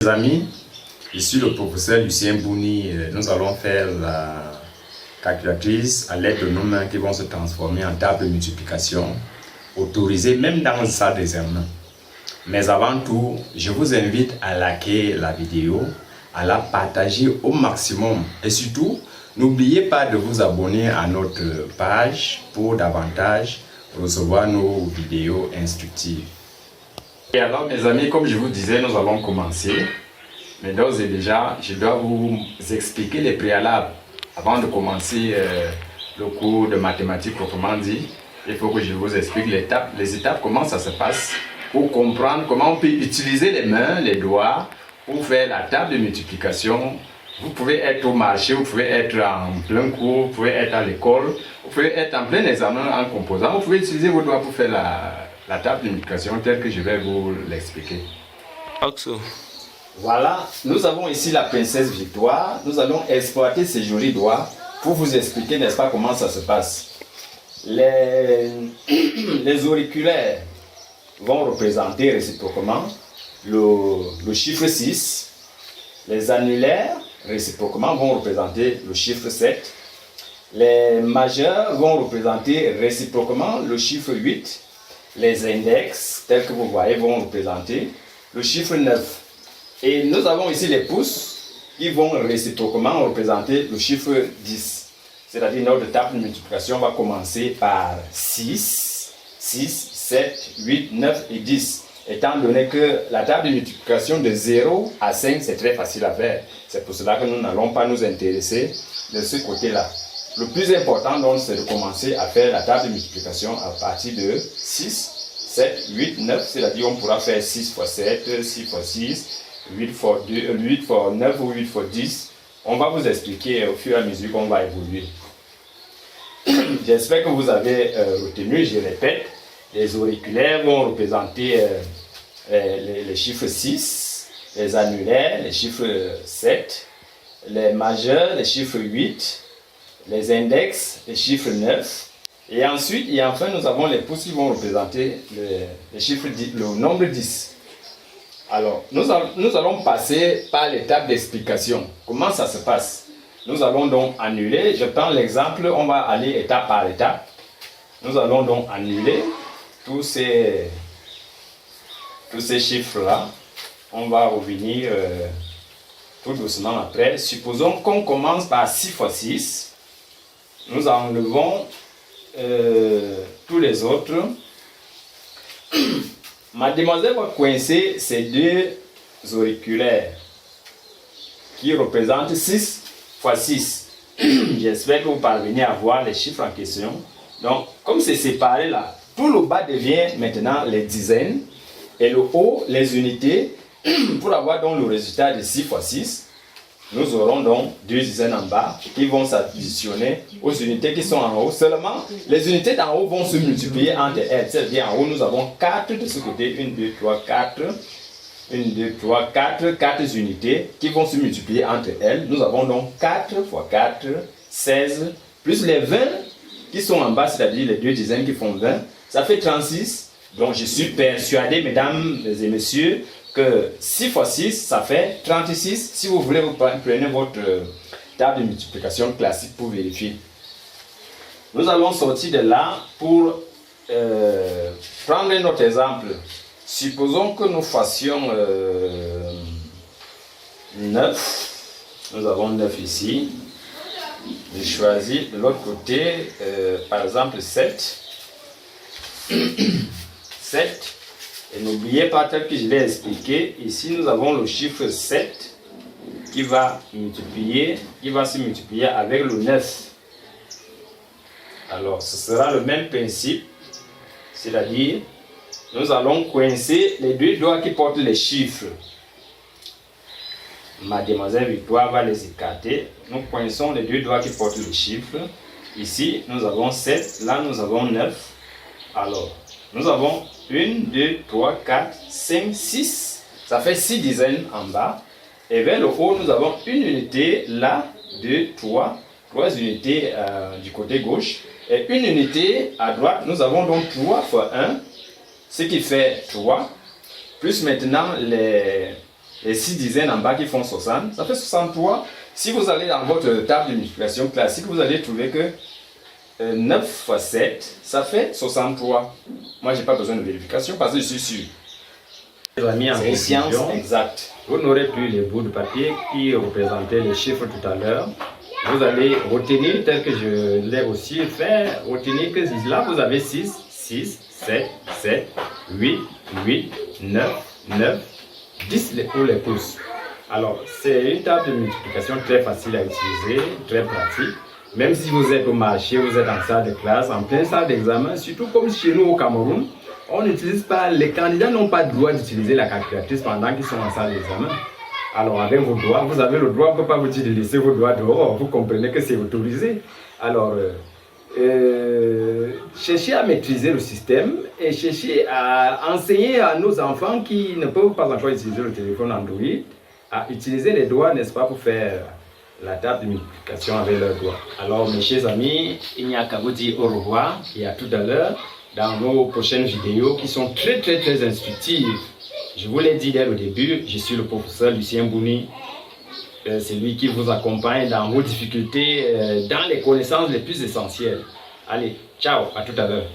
amis, je suis le professeur Lucien Bouni. Nous allons faire la calculatrice à l'aide de nos mains qui vont se transformer en table de multiplication autorisée même dans une salle d'examen. Mais avant tout, je vous invite à liker la vidéo, à la partager au maximum et surtout, n'oubliez pas de vous abonner à notre page pour davantage recevoir nos vidéos instructives. Et alors mes amis, comme je vous disais, nous allons commencer. Mais d'ores et déjà, je dois vous expliquer les préalables. Avant de commencer le cours de mathématiques proprement dit, il faut que je vous explique les étapes, comment ça se passe, pour comprendre comment on peut utiliser les mains, les doigts, pour faire la table de multiplication. Vous pouvez être au marché, vous pouvez être en plein cours, vous pouvez être à l'école, vous pouvez être en plein examen en composant, vous pouvez utiliser vos doigts pour faire la table de multiplication telle que je vais vous l'expliquer. Voilà, nous avons ici la princesse Victoire. Nous allons exploiter ces jolis doigts pour vous expliquer, n'est-ce pas, comment ça se passe. Les auriculaires vont représenter réciproquement le chiffre 6. Les annulaires, réciproquement, vont représenter le chiffre 7. Les majeurs vont représenter réciproquement le chiffre 8. Les index, tels que vous voyez, vont représenter le chiffre 9. Et nous avons ici les pouces qui vont réciproquement représenter le chiffre 10. C'est-à-dire notre table de multiplication va commencer par 6, 7, 8, 9 et 10. Étant donné que la table de multiplication de 0 à 5, c'est très facile à faire. C'est pour cela que nous n'allons pas nous intéresser de ce côté-là. Le plus important donc, c'est de commencer à faire la table de multiplication à partir de 6, 7, 8, 9. C'est-à-dire on pourra faire 6 fois 7, 6 fois 6, 8 fois 2, 8 fois 9 ou 8 fois 10. On va vous expliquer au fur et à mesure qu'on va évoluer. J'espère que vous avez retenu, je répète, les auriculaires vont représenter les chiffres 6, les annulaires, les chiffres 7, les majeurs, les chiffres 8, les index, les chiffres 9. Et ensuite, et enfin, nous avons les pouces qui vont représenter les chiffres 10, le nombre 10. Alors, nous allons passer par l'étape d'explication. Comment ça se passe? Nous allons donc annuler. Je prends l'exemple, on va aller étape par étape. Nous allons donc annuler tous ces chiffres-là. On va revenir tout doucement après. Supposons qu'on commence par 6 fois 6. Nous enlevons tous les autres. Mademoiselle va coincer ces deux auriculaires qui représentent 6 fois 6. J'espère que vous parvenez à voir les chiffres en question. Donc, comme c'est séparé là, tout le bas devient maintenant les dizaines et le haut les unités. Pour avoir donc le résultat de 6 fois 6, nous aurons donc 2 dizaines en bas qui vont s'additionner aux unités qui sont en haut. Seulement, les unités d'en haut vont se multiplier entre elles. C'est-à-dire en haut, nous avons 4 de ce côté. 1, 2, 3, 4. 1, 2, 3, 4. 4 unités qui vont se multiplier entre elles. Nous avons donc 4 fois 4, 16. Plus les 20 qui sont en bas, c'est-à-dire les 2 dizaines qui font 20. Ça fait 36. Donc je suis persuadé, mesdames et messieurs, que 6 fois 6, ça fait 36. Si vous voulez, vous prenez votre table de multiplication classique pour vérifier. Nous allons sortir de là pour prendre notre exemple. Supposons que nous fassions 9. Nous avons 9 ici. Je choisis de l'autre côté, par exemple 7. 7. Et n'oubliez pas, tel que je l'ai expliqué, ici nous avons le chiffre 7 qui va se multiplier avec le 9. Alors, ce sera le même principe, c'est-à-dire, nous allons coincer les deux doigts qui portent les chiffres. Mademoiselle Victoire va les écarter. Nous coinçons les deux doigts qui portent les chiffres. Ici, nous avons 7, là nous avons 9. Alors, nous avons 1, 2, 3, 4, 5, 6. Ça fait 6 dizaines en bas. Et vers le haut, nous avons une unité là, 2, 3. 3 unités du côté gauche. Et une unité à droite. Nous avons donc 3 fois 1. Ce qui fait 3. Plus maintenant et 6 dizaines en bas qui font 60, ça fait 63. Si vous allez dans votre table de multiplication classique, vous allez trouver que 9 fois 7, ça fait 63. Moi, je n'ai pas besoin de vérification parce que je suis sûr. Les amis, en C'est une science conclusion, exacte. vous n'aurez plus les bouts de papier qui représentaient les chiffres tout à l'heure. Vous allez retenir, tel que je l'ai aussi fait, retenir que là, vous avez 6, 6, 7, 7, 8, 8, 9, 9, 10 pour les pouces. Alors, c'est une table de multiplication très facile à utiliser, très pratique. Même si vous êtes au marché, vous êtes en salle de classe, en pleine salle d'examen, surtout comme chez nous au Cameroun, on n'utilise pas, les candidats n'ont pas le droit d'utiliser la calculatrice pendant qu'ils sont en salle d'examen. Alors, avec vos doigts, vous avez le droit, on ne peut pas vous dire de laisser vos doigts dehors, vous comprenez que c'est autorisé. Alors, cherchez à maîtriser le système et cherchez à enseigner à nos enfants qui ne peuvent pas encore utiliser le téléphone Android à utiliser les doigts, n'est-ce pas, pour faire la table de multiplication avec leurs doigts. Alors, mes chers amis, il n'y a qu'à vous dire au revoir et à tout à l'heure dans nos prochaines vidéos qui sont très instructives. Je vous l'ai dit dès le début, je suis le professeur Lucien Bouni. C'est lui qui vous accompagne dans vos difficultés, dans les connaissances les plus essentielles. Allez, ciao, à tout à l'heure.